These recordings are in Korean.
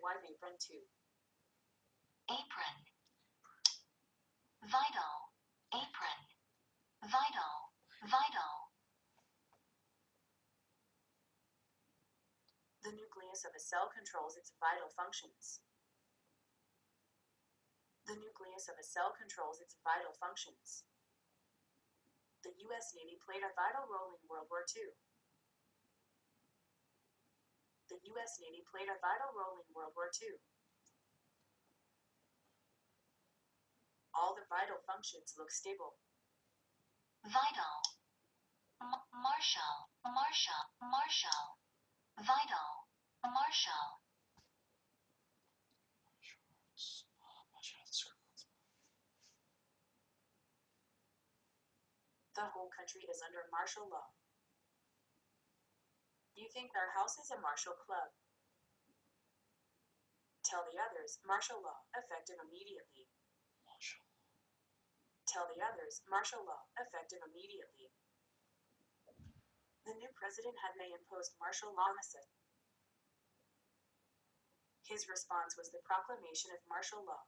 wife apron too. Apron. Vital. Apron. Vital. Vital. The nucleus of a cell controls its vital functions. The nucleus of a cell controls its vital functions. The U.S. Navy played a vital role in World War II. The U.S. Navy played a vital role in World War II. All the vital functions look stable. Vital. Marshall. Marshall. Marshall. Vital. Marshall. The whole country is under martial law. You think our house is a martial club. Tell the others, martial law, effective immediately. Tell the others, martial law, effective immediately. The new president had May imposed martial law on the city. His response was the proclamation of martial law.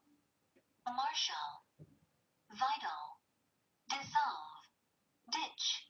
Marshall. Vital. Dissolve. Ditch.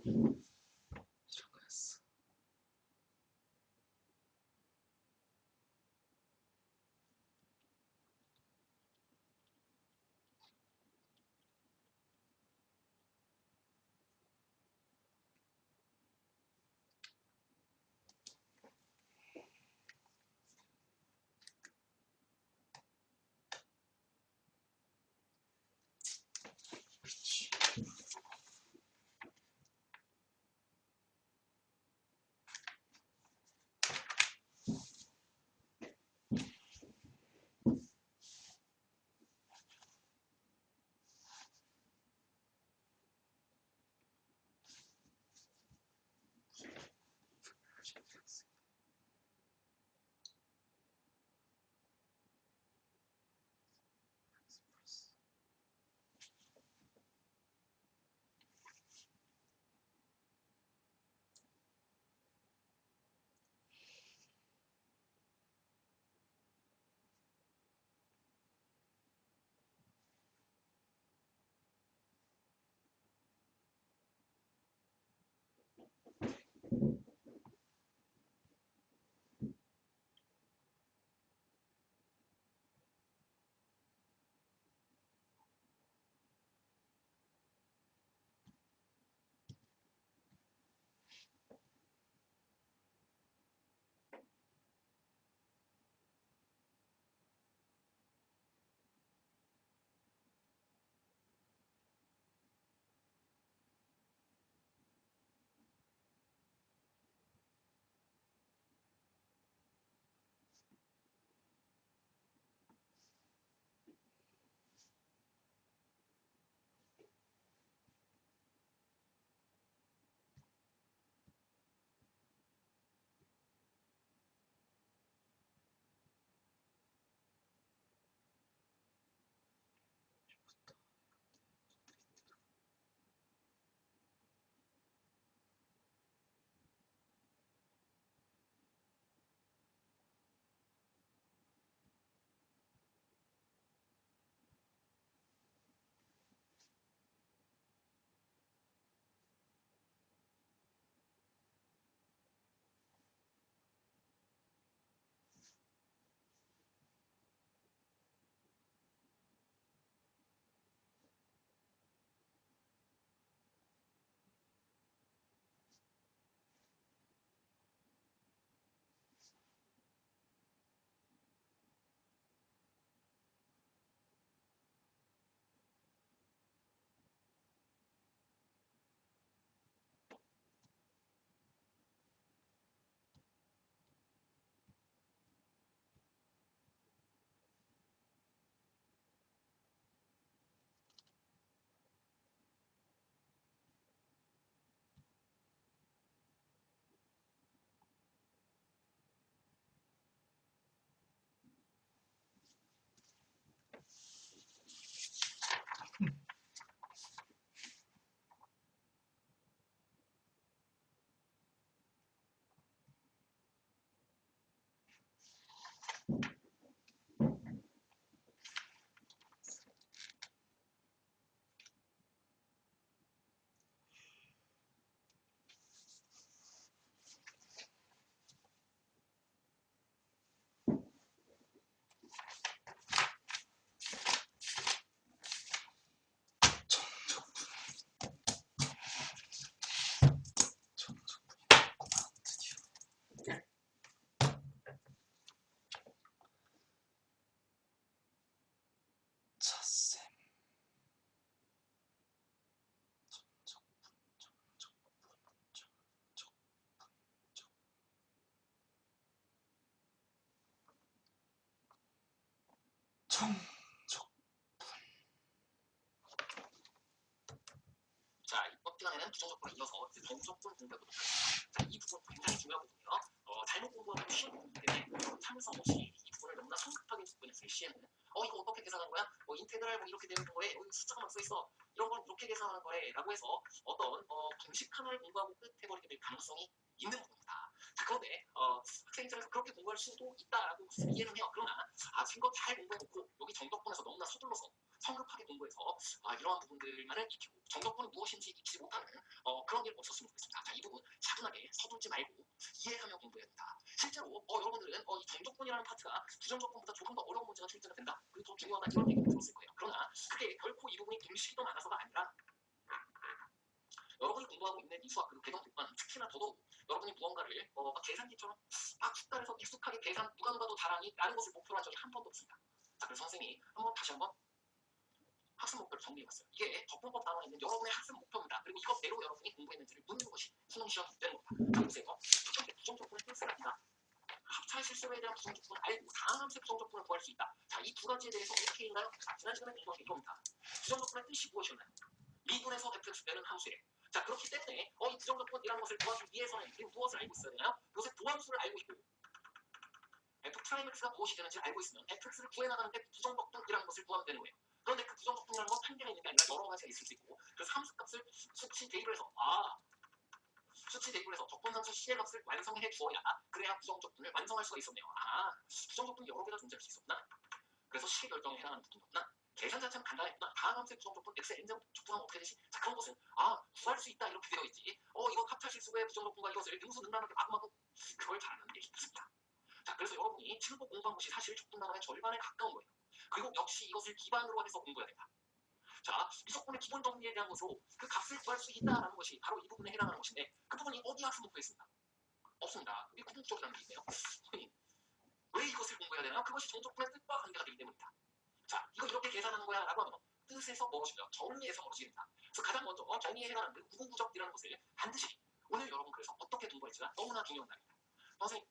이런 거였어. 그렇지. 찻샘 정적. 자, 이번 시간에는 부정적분을 이어서 이제 정적분 공부해보도록 하겠습니다. 자, 이 부분 굉장히 중요한 부분이에요. 잘못 공부하면 쉬운 부분이기 때문에 참을성 없이 이 부분을 너무나 성급하게 접근했을 시에는 이거 어떻게 계산한 거야? 인테그랄 뭐 이렇게 되는 거에 여기 숫자가 막 써있어. 이런 건 이렇게 계산하는 거래 라고 해서 어떤 공식 하나를 공부하고 끝해버리게 될 가능성이 있는 부분이다. 자, 그런데 학생 입장에서 그렇게 공부할 수도 있다라고 이해는 해요. 그러나 지금껏 잘 공부해놓고 여기 정적분에서 너무나 서둘러서 성급하게 공부해서 이러한 부분들만을 익히고 정적분이 무엇인지 익히지 못하는 그런 일 없었으면 좋겠습니다. 자, 이 부분 차분하게 서둘지 말고 이해하며 공부해야 된다. 실제로 여러분들은 이 정적분이라는 파트가 부정적분보다 조금 더 어려운 문제가 출제가 된다. 그게 더 중요하다 이런 얘기를 들었을 거예요. 그러나 그게 결코 이 부분이 불식도 많아서가 아니라 여러분이 공부하고 있는 이 수학 그리고 계산법만 특히나 더더욱 여러분이 무언가를 계산기처럼 숙달해서 익숙하게 계산 누가 봐도 다랑이 라는 것을 목표로 한 적이 한 번도 없습니다. 자, 그래서 선생님이 다시 한번 학습 목표를 정리해봤어요. 이게 적분법 단원에 있는 여러분의 학습 목표입니다. 그리고 이것대로 여러분이 공부했는지를 묻는 것이 수능 시험 되는 겁니다. 자, 보세요. 첫 번째 부정적분의 필수가 아니다. 합차 실수에 대한 부정적분을 알고 상함수 부정적분을 구할 수 있다. 자, 이 두 가지에 대해서 어떻게 했나요? 지난 시간에 공부한 게 이겁니다. 부정적분의 뜻이 무엇이었나요? 미분에서 fx 되는 함수예요. 자, 그렇기 때문에 이 부정적분이라는 것을 구하기 위해서는 우리는 무엇을 알고 있어야 되나요? 이것의 도함수를 알고 있고 f'x가 무엇이 되는지 알고 있으면 fx를 구해나가는데 부정적분이라는 것을 구하면 되는 거예요. 그런데 그 부정적분이라는 건 한 개가 있는 게 아니라 여러 가지가 있을 수 있고 그래서 함수값을 수치 대입을 해서 적분함수 c의 값을 완성해 주어야 그래야 부정적분을 완성할 수가 있었네요. 부정적분이 여러 개가 존재할 수 있었구나. 그래서 식의 결정에 해당하는 부분이었구나. 계산 자체는 간단했구나. 다음 함수의 부정적분 x의 n제곱 적분하면 어떻게 되지? 자, 그런 것은 구할 수 있다 이렇게 되어 있지. 이거 합차실수의 부정적분과 이것을 능수능란하게 마구마구 그걸 잘하는 게 쉽습니다. 자, 그래서 여러분이 칠법 공부한 것이 사실 적분 단원의 절반에 가까운 거예요. 그리고 역시 이것을 기반으로 해서 공부해야 된다. 자, 미적분의 기본 정리에 대한 것으로 그 값을 구할 수 있다라는 것이 바로 이 부분에 해당하는 것인데 그 부분이 어디 학습 목표에 있습니다. 없습니다. 이게 궁극적이라는 게 있네요. 왜 이것을 공부해야 되나요? 그것이 정적분의 뜻과 관계가 되기 때문입니다. 자, 이거 이렇게 계산하는 거야 라고 하면 뜻에서 멀어지며 정리에서 멀어집니다. 그래서 가장 먼저 정리에 해당하는 그 구분구적이라는 것을 반드시 오늘 여러분 그래서 어떻게 공부할지가 너무나 중요한 날입니다. 선생님,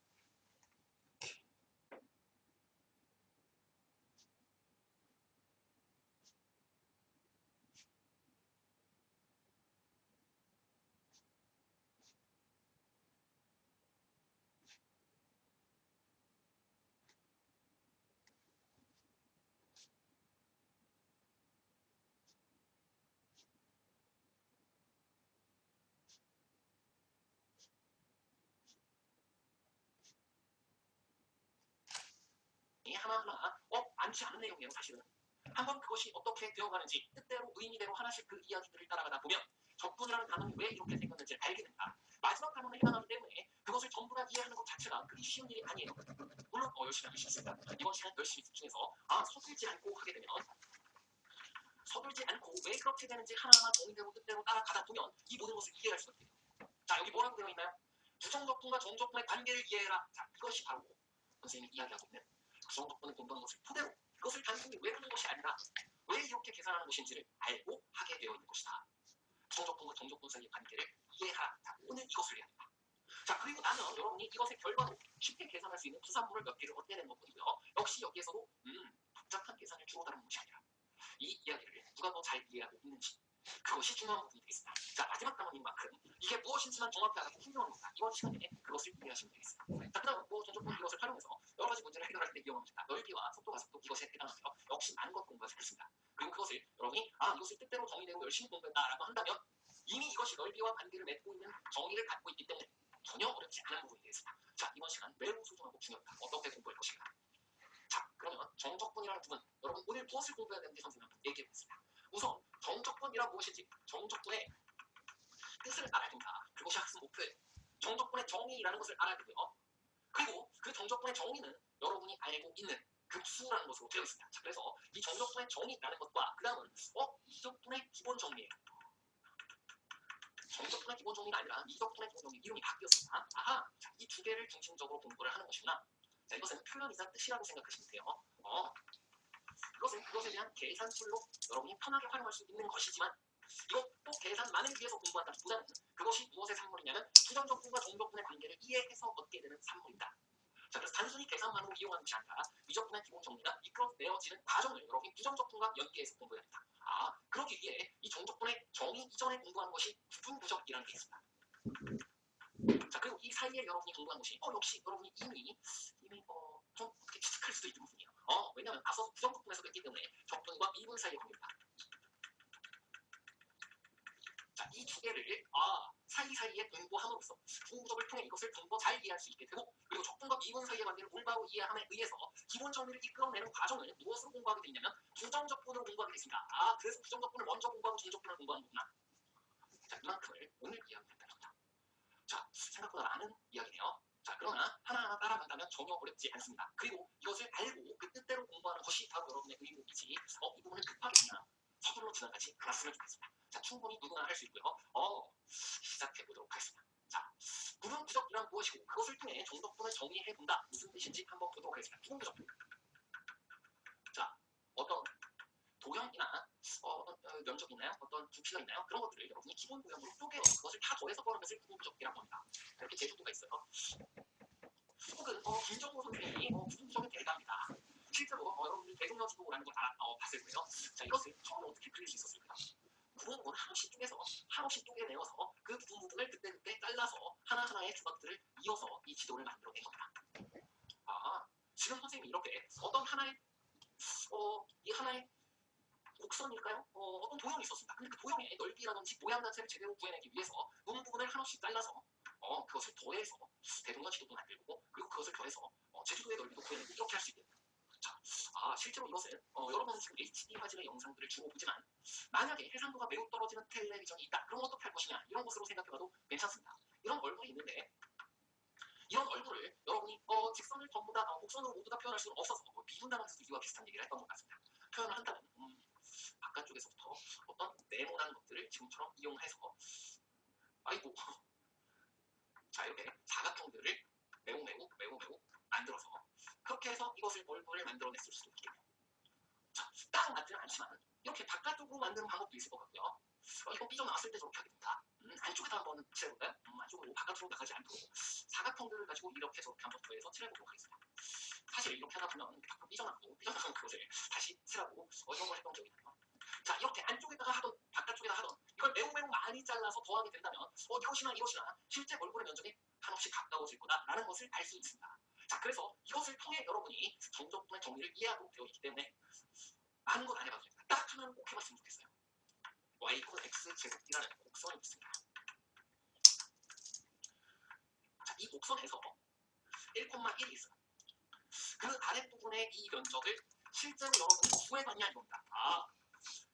하나하나 많지 않은 내용이에요. 사실은 한번 그것이 어떻게 되어가는지 뜻대로 의미대로 하나씩 그 이야기들을 따라가다 보면 적분이라는 단어는 왜 이렇게 생겼는지를 알게 된다. 마지막 단어에 해당하기 때문에 그것을 전부 다 이해하는 것 자체가 그리 쉬운 일이 아니에요. 물론 열심히 하기 쉽습니다. 이번 시간 열심히 집중해서 서툴지 않고 하게 되면 서툴지 않고 왜 그렇게 되는지 하나하나 정의대로 뜻대로 따라가다 보면 이 모든 것을 이해할 수가 있게 돼요. 자, 여기 뭐라고 되어 있나요? 부정적분과 정적분의 관계를 이해해라. 자, 이것이 바로 선생님이 이야기하고 있는 부정적분을 공부하는 것을 토대로 그것을 단순히 외우는 것이 아니라 왜 이렇게 계산하는 것인지를 알고 하게 되어 있는 것이다. 부정적분과 정적분 사이의 관계를 이해하라. 자, 오늘 이것을 해야 한다. 자, 그리고 나는 여러분이 이것의 결과로 쉽게 계산할 수 있는 부산물을 몇 개를 얻게되는 것뿐이고요. 역시 여기에서도 복잡한 계산을 주로 다루는 것이 아니라 이 이야기를 누가 더 잘 이해하고 있는지 그것이 중요한 부분이 되겠습니다. 자, 마지막 단원인 만큼 이게 무엇인지만 정확히 알아서 훌륭한 겁니다. 이번 시간에 그것을 이해하시면 되겠습니다. 자, 그 다음 전적분 이것을 활용해서 여러 가지 문제를 해결할 때 이용합니다. 넓이와 속도 가속도 이것에 해당하며 역시 많은 것 공부가 되겠습니다. 그리고 그것을 여러분이 이것을 뜻대로 정의되고 열심히 공부했다라고 한다면 이미 이것이 넓이와 관계를 맺고 있는 정의를 갖고 있기 때문에 전혀 어렵지 않은 부분이 되겠습니다. 자, 이번 시간 매우 소중하고 중요합니다. 어떻게 공부할 것인가. 자, 그러면 정적분이라는 부분 여러분 오늘 무엇을 공부해야 되는지 선생님 한번 얘기해보겠습니다. 우선 정적분이란 무엇인지 정적분의 뜻을 알아야 됩니다. 그것이 학습 목표예요. 정적분의 정의라는 것을 알아야 되고요. 그리고 그 정적분의 정의는 여러분이 알고 있는 급수라는 것으로 되어 있습니다. 자, 그래서 이 정적분의 정의라는 것과 그 다음은 이적분의 기본 정리예요. 정적분의 기본 정리가 아니라 이적분의 기본 정리 이름이 바뀌었습니다. 자, 이 두 개를 중심적으로 공부를 하는 것이구나. 자, 이것은 표현이자 뜻이라고 생각하시면 돼요. 이것은 그것에 대한 계산술로 여러분이 편하게 활용할 수 있는 것이지만 이것도 계산만을 위해서 공부한다기보다는 그것이 무엇의 산물이냐면 부정적분과 정적분의 관계를 이해해서 얻게 되는 산물이다. 자, 그래서 단순히 계산만으로 이용하는 것이 아니라 미적분의 기본 정리가 이끌어내어지는 과정을 여러분이 부정적분과 연계해서 공부해야 합니다. 그러기 위해 이 정적분의 정의 이전에 공부하는 것이 구분구적이라는 게 있습니다. 자, 그리고 이 사이에 여러분이 공부한 것이 역시 여러분이 이미 좀 어떻게 추측할 수도 있는 부분이에요. 왜냐하면 앞서 부정적분에서 했기 때문에 적분과 미분 사이의 관계입니다. 자, 이 두 개를 사이사이에 분모함으로써 부호구적을 통해 이것을 좀 더 잘 이해할 수 있게 되고, 그리고 적분과 미분 사이의 관계를 올바로 이해함에 의해서 기본 정리를 이끌어내는 과정을 무엇으로 공부하게 돼 있냐면 부정적분으로 공부하게 됐습니다. 그래서 부정적분을 먼저 공부하고 정적분을 공부하는 거구나. 자, 이만큼을 오늘 이야기했다는 겁니다. 자, 생각보다 많은 이야기네요. 자, 그러나 하나하나 따라간다면 전혀 어렵지 않습니다. 그리고 이것을 알고 그 뜻대로 공부하는 것이 바로 여러분의 의무이지, 이 부분을 급하게 그냥 서둘러 지나가지 않았으면 좋겠습니다. 자, 충분히 누구나 할 수 있고요. 시작해보도록 하겠습니다. 자, 부분 부적이란 무엇이고 그것을 통해 정적분을 정의해본다. 무슨 뜻인지 한번 보도록 하겠습니다. 부분 부적. 자, 어떤 도형이나 면적이 있나요? 어떤 부피가 있나요? 그런 것들을 여러분이 기본 도형으로 쪼개서 그것을 다 더해서 꺼낸 것을 부분 부적이라고 합니다. 이렇게 제주도가 있어요. 혹은 김정호 선생님이 부분 부적을 대답니다. 실제로 여러분들 대중여지도라는 걸 봤을 거예요. 자, 이것을 처음에 어떻게 그릴 수 있었을까? 부분 부분을 한없이 쪼개내어서 그 부분을 그때그때 잘라서 하나하나의 조각들을 이어서 이 지도를 만들어낸 겁니다. 지금 선생님이 이렇게 어떤 하나의 이 하나의 곡선일까요? 어떤 도형이 있었습니다. 근데 그 도형의 넓이라든지 모양 자체를 제대로 구해내기 위해서 부분을 하나씩 잘라서 그것을 더해서 대동강 지도도 만들고, 그리고 그것을 더해서 제주도의 넓이도 구해내고, 이렇게 할 수 있게 됩니다. 자, 실제로 이것은 여러분은 지금 HD 화질의 영상들을 주로 보지만, 만약에 해상도가 매우 떨어지는 텔레비전이 있다. 그럼 어떻게 할 것이냐, 이런 것으로 생각해봐도 괜찮습니다. 이런 얼굴이 있는데 이런 얼굴을 여러분이 직선을 전부 다 곡선으로 모두 다 표현할 수는 없어서 미분당에서도 이와 비슷한 얘기를 했던 것 같습니다. 표현을 한다면 바깥쪽에서부터 어떤 네모난 것들을 지금처럼 이용해서 자, 이렇게 사각형들을 매우 만들어서 그렇게 해서 이것을 얼굴을 만들어냈을 수도 있겠네요. 자, 딱 맞지는 않지만 이렇게 바깥쪽으로 만드는 방법도 있을 것 같고요. 이거 삐져나왔을 때 저렇게 하게 됩니다. 안쪽에다 한번 칠해볼까요? 안쪽으로 바깥으로 나가지 않도록 사각형들을 가지고 이렇게 저렇게 한번 더해서 칠해보도록 하겠습니다. 사실 이렇게 하다 보면 밖으로 삐져나간 그것을 다시 칠하고 이런 걸 했던 기억이 나요. 자, 이렇게 안쪽에다가 하던 바깥쪽에다 하던 이걸 매우 많이 잘라서 더하게 된다면 이것이나 실제 얼굴의 면적이 한없이 가까워질 거다라는 것을 알 수 있습니다. 자, 그래서 이것을 통해 여러분이 정적분의 정리를 이해하도록 되어 있기 때문에 많은 것 안 해봐도 됩니다. 딱 하나는 꼭 해봤으면 좋겠어요. y = x 제곱이라는 곡선이 있습니다. 자, 이 곡선에서 1,1이 있어요. 그 아랫부분의 이 면적을 실제로 여러분이 구해봤냐 이겁니다.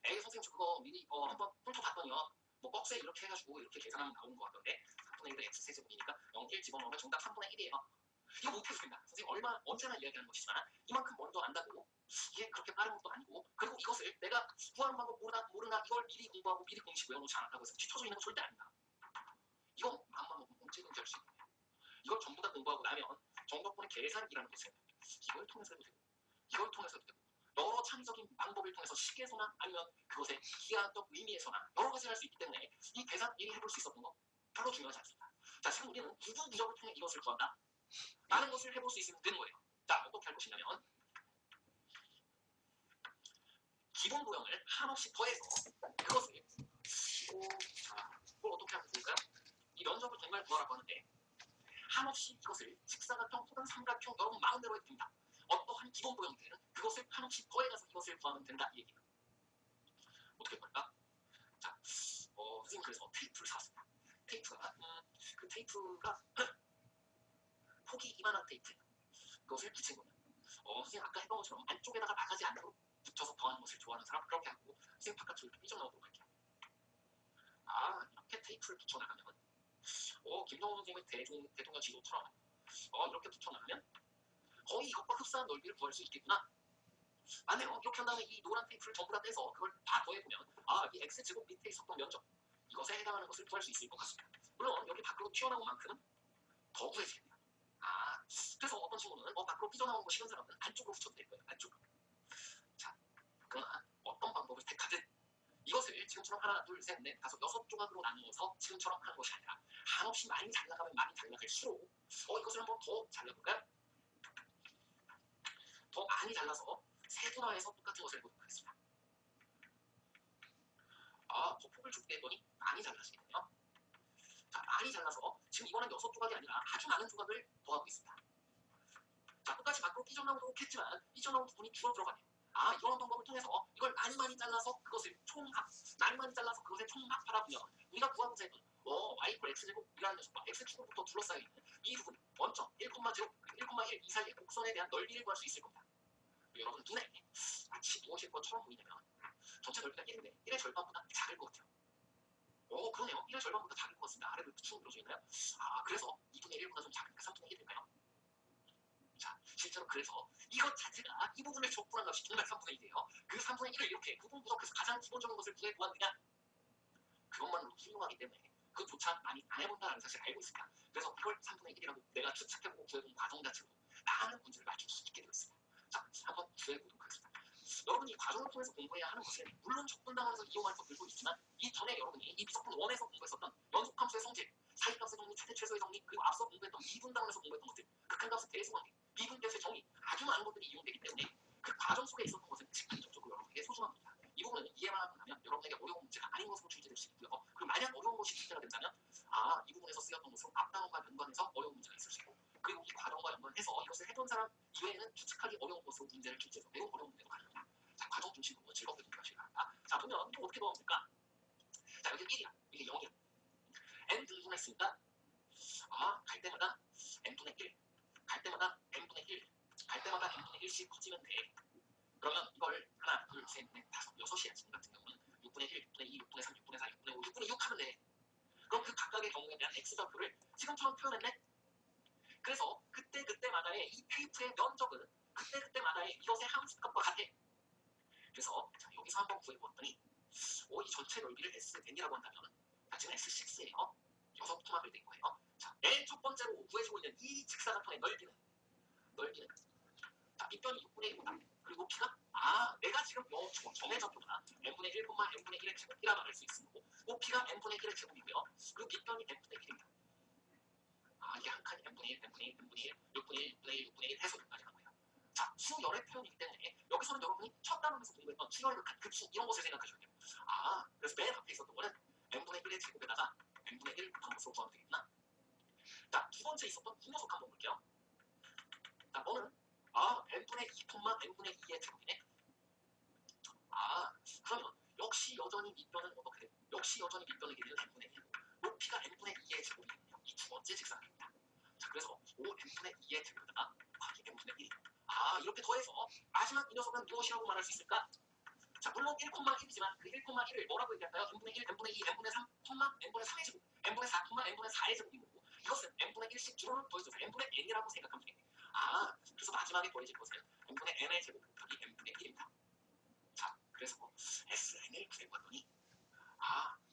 선생님 저 그거 미리 한번 훑어봤더니요, 꺽쇠 이렇게 해가지고 이렇게 계산하면 나오는 것 같던데 3분의 1의 x 세제곱이니까 0,1 집어넣으면 정답 3분의 1이에요. 이거 못해도 된다. 선생님 언제나 이야기하는 것이지만 이만큼 먼저 안다고 이게 그렇게 빠른 것도 아니고, 그리고 이것을 내가 구하는 방법 모르나 이걸 미리 공부하고 미리 공식 외워놓지 않았다고 해서 뒤쳐져 있는 거 절대 아닙니다. 이건 마음만 먹으면 언제든지 할 수 있는 거예요. 이걸 전부 다 공부하고 나면 정적분의 계산이라는 것을 이걸 통해서 해도 되고, 이걸 통해서 해도 되고, 여러 창의적인 방법을 통해서 식에서나 아니면 그것의 기하학적 의미에서나 여러 가지를 할 수 있기 때문에 이 계산 미리 해볼 수 있었던 거 별로 중요하지 않습니다. 자, 지금 우리는 부분 부적을 통해 이것을 구한다. 많은 것을 해볼 수 있으면 되는 거예요. 자, 어떻게 할 것이냐면 기본 도형을 한없이 더해서 그것을 그걸 어떻게 하면 좋을까요? 이 면적을 정말 구하라고 하는데 한없이 이것을 직사각형 혹은 삼각형 여러분 마음대로 해도 됩니다. 어떠한 기본 도형들은 그것을 한없이 더해가서 이것을 구하면 된다 이 얘기예요. 어떻게 볼까? 자, 선생님 그래서 테이프를 사왔습니다. 그 테이프가 폭이 이만한 테이프예요. 그것을 붙인 거예요. 선생님 아까 했던 것처럼 안쪽에다가 나가지 않도록 붙여서 더하는 것을 좋아하는 사람 그렇게 하고, 선생님 바깥으로 이렇게 삐져나오도록 할게요. 이렇게 테이프를 붙여나가면 김정호 선생님의 대동강 지도처럼 이렇게 붙여나가면 거의 이것과 흡사한 넓이를 구할 수 있겠구나. 맞네요. 이렇게 한 다음에 이 노란 테이프를 전부 다 떼서 그걸 다 더해보면 이 x제곱 밑에 있었던 면적 이것에 해당하는 것을 구할 수 있을 것 같습니다. 물론 여기 밖으로 튀어나온 만큼 더 구해지겠네요. 그래서 어떤 친구는 밖으로 삐져나온 거 싫은 사람은 안쪽으로 붙여도 될 거예요. 안쪽으로. 자, 그러나 어떤 방법을 택하든 이것을 지금처럼 하나, 둘, 셋, 넷, 다섯, 6조각으로 나누어서 지금처럼 하는 것이 아니라 한없이 많이 잘나가면 많이 잘나갈수록 이것을 한번 더 잘라볼까요? 더 많이 잘라서 세분화해서 똑같은 것을 해보도록 하겠습니다. 더 폭을 좁게 했더니 많이 잘라지겠네요. 자, 많이 잘라서 지금 이번엔 6조각이 아니라 아주 많은 조각을 더하고 있습니다. 자, 끝까지 밖으로 삐져나오도록 했지만 삐져나온 부분이 줄어 들어가네요. 이런 방법을 통해서 이걸 많이 잘라서 그것을 많이 잘라서 그것을 총합하라 보면 우리가 구하고자 했던 y 이퀄 x제곱이라는 녀석과 x축으로부터 둘러싸여 있는 이 부분 원점 1,1 이 사이의 곡선에 대한 넓이를 구할 수 있을 겁니다. 여러분 눈에 마치 무엇일 것처럼 보이냐면 전체 넓이가 1인데 1의 절반보다 작을 것 같아요. 그러네요. 1의 절반보다 작을 것 같습니다. 아래로 축 그려져 있나요? 그래서 2분의 1보다 좀 작으니까 3분의 1이 될까요? 자, 실제로 그래서 이것 자체가 이 부분을 적분한 값이 정말 3분의 1이에요. 그 3분의 1을 이렇게 구분구석해서 가장 기본적인 것을 구하느냐? 그것만으로 훌륭하기 때문에 그조차 많이 안 해본다는 사실을 알고 있습니다. 그래서 이걸 3분의 1이라고 내가 추측해보고 구해본 과정 자체로 많은 문제를 맞출 수 있게 되어 있습니다. 자, 한번 구해보도록 하겠습니다. 여러분이 이 과정을 통해서 공부해야 하는 것은 물론 적분당에서 이용할 것들도 있지만 이전에 여러분이 이 미적분 1에서 공부했었던 연속함수의 성질, 사이값의 정리, 최대 최소의 정리, 그리고 앞서 공부했던 미분당에서 공부했던 것들, 극한값의 대수관계, 미분대수의 정리, 아주 많은 것들이 이용되기 때문에 그 과정 속에 있었던 것은 직접적으로 여러분에게 소중합니다. 이 부분은 이해만 하면 여러분에게 어려운 문제가 아닌 것으로 출제될 수 있고요. 그리고 만약 어려운 것이 출제가 된다면 이 부분에서 쓰였던 것으로 앞단원과 연관해서 어려운 문제가 있을 수 있고 그리고 이 과정과 연관해서 이것을 해본 사람 이외에는 추측하기 어려운 것으로 문제를 출제해서 매우 어려운 문제도 가능합니다. 자, 과정 중심으로 즐겁게 공부하시기 바랍니다. 자, 보면 또 어떻게 넣어볼까? 자, 여기 1이야. 이게 0이야. n 등분했으니까 갈 때마다 n분의 1, 갈 때마다 n분의 1, 갈 때마다 n분의 1씩 커지면 돼. 그러면 이걸 하나, 둘, 셋, 넷, 다섯, 6이야. 지금 같은 경우는 6분의 1, 6분의 2, 6분의 3, 6분의 4, 6분의 5, 6분의 6 하면 돼. 그럼 그 각각의 경우에 대한 x좌표를 지금처럼 표현했네? 그래서 그때그때마다의 이 테이프의 면적은 그때그때마다의 이것의 함수값과 같아. 그래서 자, 여기서 한번 구해보았더니 이 전체 넓이를 SN이라고 한다면 지금 S6예요. 6토막을 낸 거예요. 자, 맨 첫 번째로 구해주고 있는 이 직사각형의 넓이는 자, 밑변이 6분의 1보다 그리고 높이가 내가 지금 정해졌구나. n분의 1, n분의 1의 제곱이라 말할 수 있으므로 높이가 n분의 1의 제곱이고요. 그리고 밑변이 n분의 1입니다. 이게 한 칸이 n분의 1, n분의 1, n분의 1, 6분의 1, 6분의 1, 6분의 1 해서 여기까지 간 거예요. 자, 수열의 표현이기 때문에 여기서는 여러분이 첫 단원에서 공부했던 수열의 극한, 급수 이런 것을 생각하셔야 돼요. 그래서 맨 앞에 있었던 거는 n분의 1의 제곱에다가 n분의 1 붙은 것으로 구하면 되겠구나. 자, 두 번째 있었던 분모속 한번 볼게요. 자, 너는 n분의 2, n분의 2의 제곱이네. 그러면 역시 여전히 밑변은 어떻게 되고 역시 여전히 밑변의 길이는 n분의 1이고 높이가 n분의 2의 제곱이거든요. 이 두 번째 직사각입니다. 자, 그래서 5n분의 2의 제곱에다가 이게 n분의 1. 이렇게 더해서 마지막 이 녀석은 무엇이라고 말할 수 있을까? 자, 물론 1,1이지만 그 1,1을 뭐라고 얘기할까요? n분의 1, n분의 2, n분의 3, n분의 3의 제곱, n분의 4, n분의 4의 제곱이고 이것은 n분의 1씩 주로는 더해줘서 n분의 n이라고 생각하면 되겠네. 그래서 마지막에 더해질 것은 n분의 n의 제곱 곱하기 n분의 1입니다. 자, 그래서 SN을 구해봤더니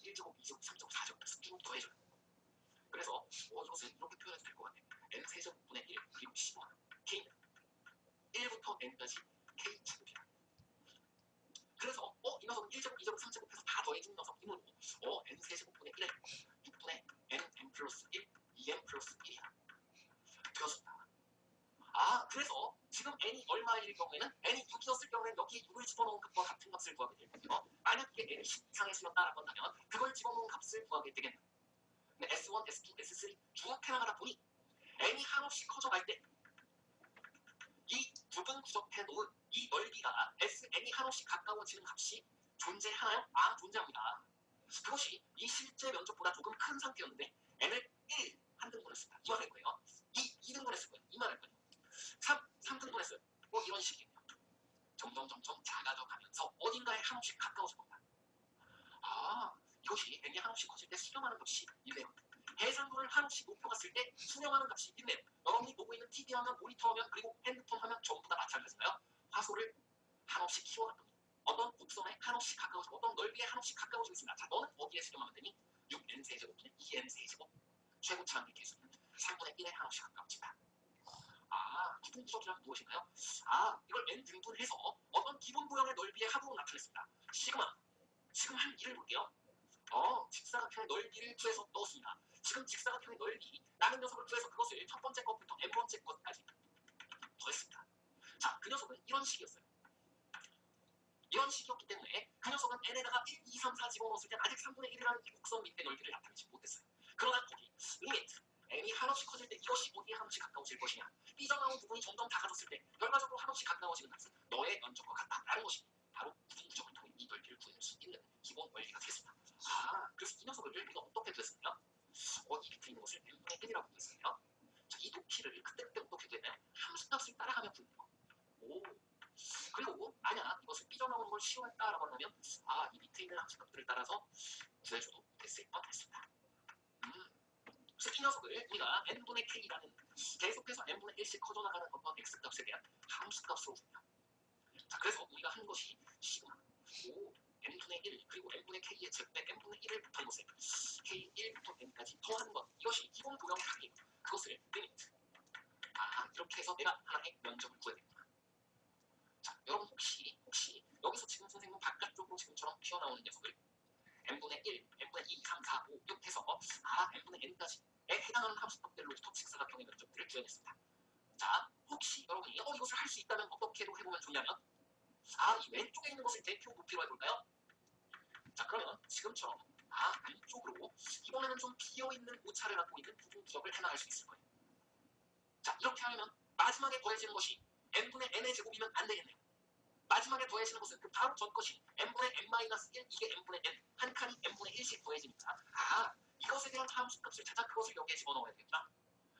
1제곱, 2제곱, 3제곱, 4제곱 쭉 더해줘요. 그래서 이것은 이렇게 표현해도 될 것 같아요. n 세제곱분의 1 그리고 15 K입니다. 1부터 n까지 K제곱이다. 그래서 이 녀석은 1제곱, 2제곱, 3제곱 해서 다 더해준 녀석이므로 n 세제곱분의 1에 6분의 n 플러스 1, 2n 플러스 1이야. 되었습니다. 그래서 지금 n이 얼마일 경우에는 n이 6이었을 경우에는 여기에 6을 집어넣은 값과 같은 값을 구하게 되고요. 만약 이게 n이 10 이상의 수였다라고 한다면 그걸 집어넣은 값을 구하게 되겠네. 근데 S1, S2, S3 쭉 해나가다 보니 n이 한없이 커져갈 때 이 부분 구석해 놓은 이 넓이가 SN이 한없이 가까워지는 값이 존재하나요? 존재합니다. 그것이 이 실제 면적보다 조금 큰 상태였는데 n을 1 한 등분했습니다. 이 말일 거예요. 2 등분했을 거예요. 이 말일 거예요. 3 등분했어요. 이런 식이에요. 점점 작아져 가면서 어딘가에 한없이 가까워질 겁니다. 이것이 n이 한없이 커질 때 수렴하는 값이 있네요. 해상도를 한없이 높여갔을 때 수렴하는 값이 있네요. 여러분이 보고 있는 TV 화면, 모니터 화면, 그리고 핸드폰 화면 전부 다 마찬가지인가요? 화소를 한없이 키워갔더니 어떤 곡선에 한없이 가까워지고 어떤 넓이에 한없이 가까워지고 있습니다. 자, 너는 어디에 수렴하면 되니? 6n 세제곱분의 2n 세제곱 최고차항 계수는 3분의 1에 한없이 가까워진다. 구분구석이란 무엇인가요? 이걸 n 등분해서 어떤 기본 모형의 넓이의 합으로 나타냈습니다. 시그마. 지금 한 일을 볼게요. 직사각형의 넓이를 구해서 넣었습니다. 지금 직사각형의 넓이 라는 녀석을 구해서 그것을 첫 번째 것부터 n번째 것까지 더했습니다. 자, 그 녀석은 이런 식이었어요. 이런 식이었기 때문에 그 녀석은 n에다가 1, 2, 3, 4 집어넣었을 때 아직 3분의 1이라는 이 곡선 밑에 넓이를 나타내지 못했어요. 그러나 거기 리미트 n이 한없이 커질 때 이것이 어디에 한없이 가까워질 것이냐, 삐져나온 부분이 점점 작아졌을 때 결과적으로 한없이 가까워지는 값은 너의 면적과 같다라는 것이 바로 구분구석을 통해 이 넓이를 구해낼 수 있는 기본 원리가 되겠습니다. 그래서 이 녀석을 우리가 어떻게 됐었냐? 이 밑에 있는 것을 n분의 1이라고 했어요. 자, 이 높이를 그때그때 어떻게 되냐? 함수값을 따라가면 분요. 그리고 만약 이것을 삐져나오는 걸 시험했다라고 한다면 이 밑에 있는 함수값들을 따라서 구해줘도 됐을 뻔했습니다. 그래서 이 녀석을 우리가 n분의 k라는 계속해서 n분의 1씩 커져나가는 어떤 x값에 대한 함수값으로 줍니다. 자, 그래서 우리가 한 것이 시그마 n분의 1 그리고 n분의 k의 제곱에 n분의 1을 곱한 것을 k1부터 n까지 더하는 것, 이것이 기본 도형 답이에요. 그것을 리미트 이렇게 해서 내가 하나의 면적을 구해야 됩니다. 자, 여러분 혹시 여기서 지금 선생님은 바깥쪽으로 지금처럼 튀어나오는 녀석을 n분의 1, n분의 2, 3, 4, 5, 6 해서 n분의 n까지에 해당하는 함수값들로부터 직사각형의 면적들을 구해냈습니다. 자, 혹시 여러분이 이것을 할 수 있다면 어떻게도 해보면 좋냐면 이 왼쪽에 있는 것을 대표 높이로 해볼까요? 자, 그러면 지금처럼 안쪽으로 이번에는 좀 비어있는 오차를 갖고 있는 부분 부적을 해나갈 수 있을 거예요. 자, 이렇게 하면 마지막에 더해지는 것이 n분의 n의 제곱이면 안 되겠네요. 마지막에 더해지는 것은 그 바로 전 것이 n분의 n-1, 이게 n분의 n, 한 칸이 n분의 1씩 더해지니까 이것에 대한 함수값을 찾아 그것을 여기에 집어넣어야 되겠다.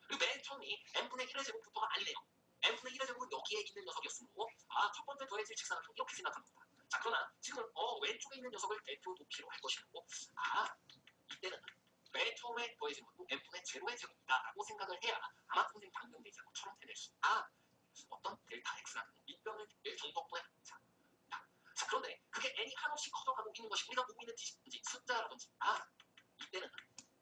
그리고 맨 처음이 n분의 1의 제곱부터가 아니네요. n분의 1의 제곱은 여기에 있는 녀석이었으므로 첫 번째 더해질 직사각형 이렇게 생각합니다. 자, 그러나 지금은 왼쪽에 있는 녀석을 대표 높이로 할 것이고 이때는 맨 처음에 더해진 것도 n분의 제로의 제곱이다 라고 생각을 해야 아마 선생님 방금 얘기한 것처럼 해낼 수 어떤 델타 x라는 밑변을 정도분의 자, 그런데 그게 n이 한없이 커져가고 있는 것이 우리가 보고 있는 숫자라든지 이때는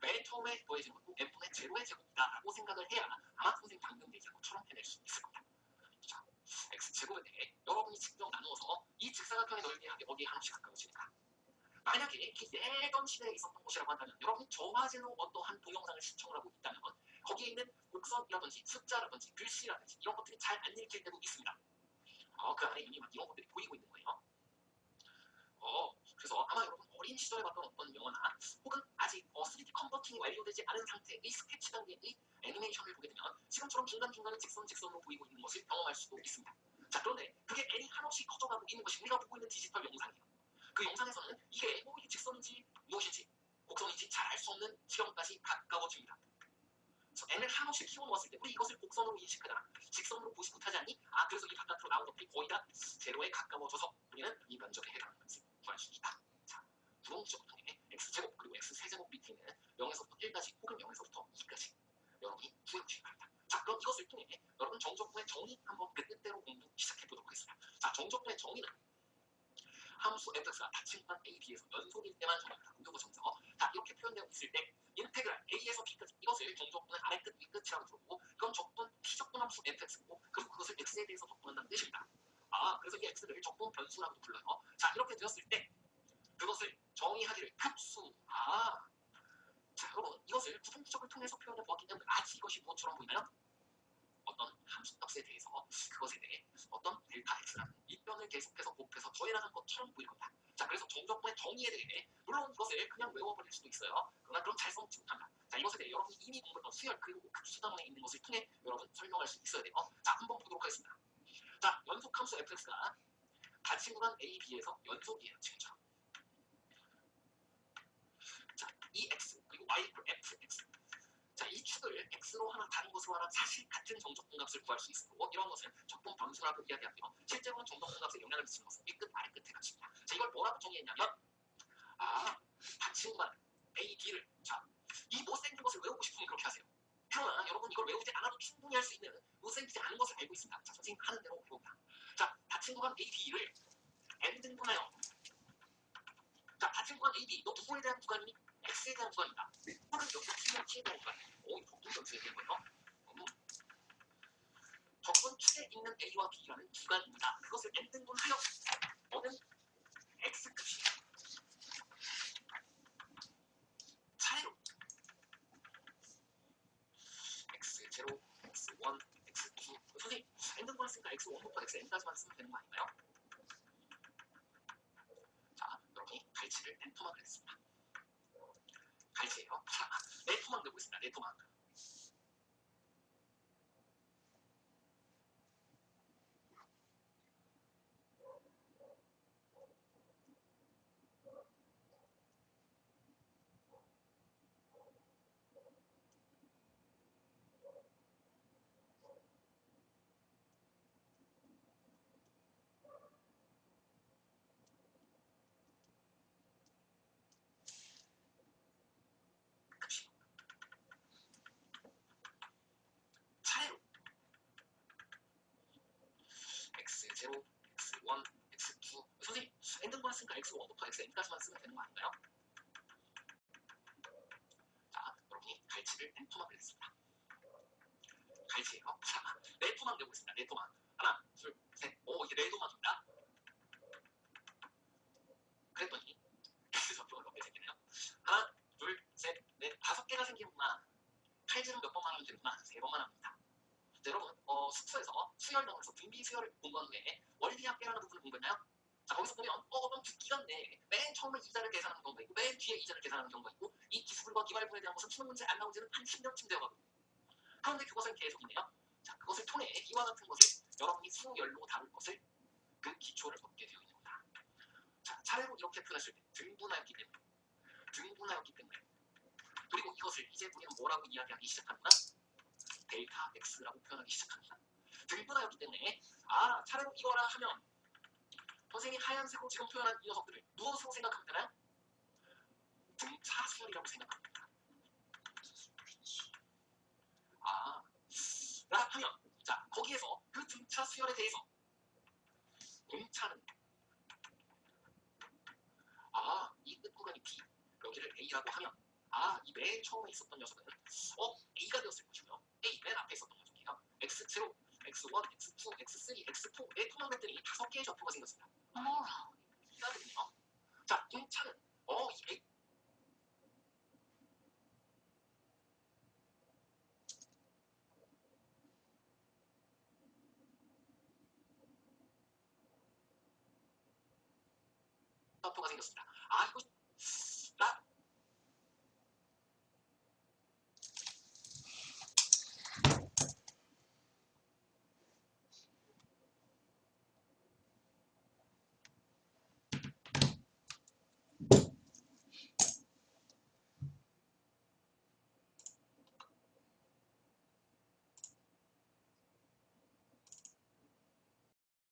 맨 처음에 더해진 것도 n분의 제로의 제곱이다 라고 생각을 해야 아마 선생님 방금 얘기한 것처럼 해낼 수 있을 겁니다. 자, x제곱에 대해 여러분이 직접 나누어서 이 직사각형의 넓이에 어디에 한없이 가까워지니까 만약에 이렇게 예전 시대에 있었던 것이라고 한다면 여러분이 저화제로 어떠한 동영상을 시청을 하고 있다면 거기에 있는 곡선이라든지 숫자라든지 글씨라든지 이런 것들이 잘 안 읽힐 때도 있습니다. 그 안에 이미 막 이런 것들이 보이고 있는 거예요. 그래서 아마 여러분 어린 시절에 봤던 어떤 영화나 혹은 아직 3D 컨버팅이 완료되지 않은 상태의 스케치 단계의 애니메이션을 보게 되면 지금처럼 중간중간에 직선으로 보이고 있는 것을 경험할 수도 있습니다. 자, 그런데 그게 n이 한없이 커져가고 있는 것이 우리가 보고 있는 디지털 영상이에요. 그 영상에서는 이게 이게 직선인지 무엇인지 곡선인지 잘 알 수 없는 지점까지 가까워집니다. 그래서 n을 한없이 키워놓았을 때 우리 이것을 곡선으로 인식하잖아. 직선으로 보지 못하지 않니? 그래서 이 바깥으로 나온 것들이 거의 다 제로에 가까워져서 우리는 이 면적에 해당하는 것을 구할 수 있다. 자, 구동적을 통해 x제곱 그리고 x세제곱 밑에 있는 0에서부터 1까지 혹은 0에서부터 2까지 여러분이 구해보시기 바랍니다. 자, 그럼 이것을 통해 여러분 정적분의 정의 한번 그 뜻대로 공부 시작해보도록 하겠습니다. 자, 정적분의 정의는 함수 fx가 닫힌판 a, b에서 연속일 때만 정의합니다. 요거 정서. 자, 이렇게 표현되어 있을 때 인테그랄 a에서 b까지 이것을 정적분의 아래 끝, 위 끝이라고 부르고 이건 적분 피적분 함수 fx고 그리고 그것을 x에 대해서 적분한다는 뜻입니다. 그래서 이 x를 적분 변수라고 불러요. 자, 이렇게 되었을 때 그것을 정의하기를 급수. 자, 여러분 이것을 구분부적을 통해서 표현해 보았기 때문에 마치 이것이 무엇처럼 보이나요? 어떤 함수값에 대해서 그것에 대해 어떤 델타 x라는 밑변을 계속해서 곱해서 더해나간 것처럼 보일 겁니다. 자, 그래서 정적분의 정의에 대해 물론 이것을 그냥 외워버릴 수도 있어요. 그러나 그럼 잘 써먹지 못합니다. 자, 이것에 대해 여러분이 이미 공부했던 수열 그리고 급수단원에 있는 것을 통해 여러분 설명할 수 있어야 돼요. 자, 한번 보도록 하겠습니다. 자, 연속함수 fx가 닫힌 구간 a, b에서 연속이에요. 지금처럼. 자, 이 x 그리고 y fx. 자, 이 축을 x로 하나 다른 것으로 하나 사실 같은 정적분값을 구할 수 있으므로 이런 것은 적분 변수라고 이야기하고요. 실제로는 정적분값에 영향을 미치는 것은 윗끝 아래끝의 값입니다. 자, 이걸 뭐라고 정의했냐면 닫힌 구간 a, b를 자, 이 못생긴 것을 외우고 싶으면 그렇게 하세요. 그러나 여러분 이걸 외우지 않아도 충분히 할 수 있는 못생기지 않은 것을 알고 있습니다. 자, 선생님 하는 대로 해봅니다. 자, 닫힌 구간 a, b를 n등분하여 자, 닫힌 구간 a, b 너 누구에 대한 구간이니? x에 대한 구간이다. 혹은 여기서 t면 t에 대한 구간. 이 적분 변수에 대한 거예요. 적분 축에 있는 a와 b라는 구간입니다. 그것을 n등분하여 너는 x값이 차례로 x0, x1, x2 선생님 n등분 했으니까 x1부터 xn까지만 쓰면 되는 거 아닌가요? 자, 여러분이 갈치를 엔터만 그랬습니다. 갈치예요. 자, 네토만 그리고 있습니다. 네토만. X1, X2. 선생님, 엔드만 쓰니까 X1부터 Xn까지만 쓰면 되는 거 아닌가요? 자, 여러분이 갈치를 엔토막을 냈습니다. 갈치예요. 자, 레토막 내보겠습니다. 레토막. 하나, 둘, 셋. 오, 이게 레토막입니다. 그랬더니 X좌표가 몇 개 생기네요. 하나, 둘, 셋, 넷, 5개가 생기는구나. 칼질은 몇 번만 하면 되는구나. 3번만 합니다. 자, 여러분, 숙소에서 수열병원에서 분비 수열을 본 건데 원리합계라는 부분을 본 거나요? 자, 거기서 보면 그럼 기간내 맨 처음에 이자를 계산하는 경우가 있고 맨 뒤에 이자를 계산하는 경우가 있고 이 기술과 기말분에 대한 것은 수능 문제 안 나온 지는 한 10년쯤 되어가고 그런데 그것은 계속 있네요. 자, 그것을 통해 이와 같은 것을 여러분이 수열로 다룰 것을 그 기초를 얻게 되어 있는 겁니다. 자, 차례로 이렇게 표현했을 때 등분하였기 때문에 그리고 이것을 이제 우리는 뭐라고 이야기하기 시작합니다. 델타 X라고 표현하기 시작합니다. 등분하였기 때문에 차례로 이거라 하면 선생님이 하얀색으로 지금 표현한 이 녀석들을 무엇으로 생각하면 되나요? 등차 수열이라고 생각합니다. 라 하면 자, 거기에서 그 등차 수열에 대해서 공차는 이 끝 구간이 B, 여기를 A라고 하면 이 맨 처음에 있었던 녀석은 A가 되었을 것이고요. A 맨 앞에 있었던 녀석이에요. X0, X1, X2, X3, X4의 토막냈더니 5개의 좌표가 생겼습니다. moral, B가 되군요. 자, 공차는 이 A 좌표가 생겼습니다. 이거